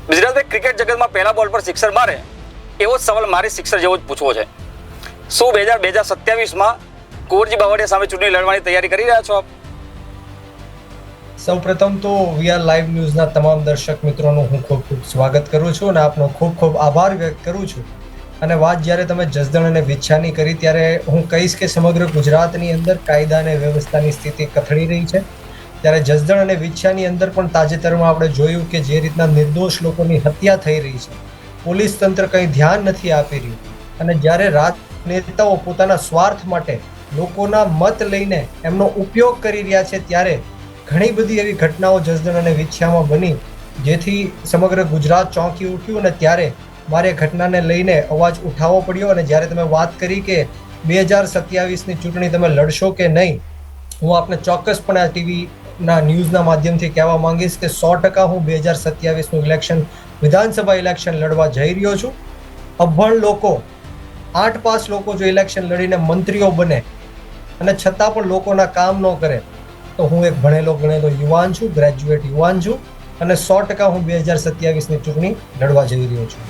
ગુજરાતભાઈ, cricket જગતમાં પહેલા બોલ પર સિક્સર મારે એવો જ સવાલ મારે સિક્સર જેવો જ પૂછવો છે. શું 2027માં કુંવરજી બાવળિયા સામે ચૂંટણી લડવાની તૈયારી કરી રહ્યા છો આપ? સૌપ્રથમ તો વીઆર લાઈવ ન્યૂઝના તમામ દર્શક મિત્રોનું હું ખૂબ ખૂબ સ્વાગત કરું છું અને આપનો ખૂબ ખૂબ આભાર વ્યક્ત કરું છું. અને વાત જ્યારે તમે જસદણ અને વિછ્યાની કરી ત્યારે હું કહીશ કે સમગ્ર ગુજરાતની અંદર કાયદા અને વ્યવસ્થાની સ્થિતિ કથળી રહી છે. ત્યારે જસદણ અને વિછ્યાની અંદર પણ તાજેતરમાં આપણે જોયું કે જે રીતના નિર્દોષ લોકોની હત્યા થઈ રહી છે, પોલીસ તંત્ર કંઈ ધ્યાન નથી આપી રહ્યું. અને જ્યારે રાજનેતાઓ પોતાના સ્વાર્થ માટે લોકોના મત લઈને એમનો ઉપયોગ કરી રહ્યા છે, ત્યારે ઘણી બધી એવી ઘટનાઓ જસદણ અને વિછ્યામાં બની જેથી સમગ્ર ગુજરાત ચોંકી ઉઠ્યું. અને ત્યારે મારે ઘટનાને લઈને અવાજ ઉઠાવવો પડ્યો. અને જ્યારે તમે વાત કરી કે 2027ની ચૂંટણી તમે લડશો કે નહીં, હું આપને ચોક્કસપણે આ ટીવીના ન્યૂઝના માધ્યમથી કહેવા માંગીશ કે 100% હું 2027નું ઇલેક્શન, વિધાનસભા ઇલેક્શન લડવા જઈ રહ્યો છું. અભણ લોકો, 8 પાસ લોકો જો ઇલેક્શન લડીને મંત્રીઓ બને અને છતાં પણ લોકોના કામ ન કરે, તો હું એક ભણેલો ગણેલો યુવાન છું, ગ્રેજ્યુએટ યુવાન છું, અને 100% હું 2027ની ચૂંટણી લડવા જઈ રહ્યો છું.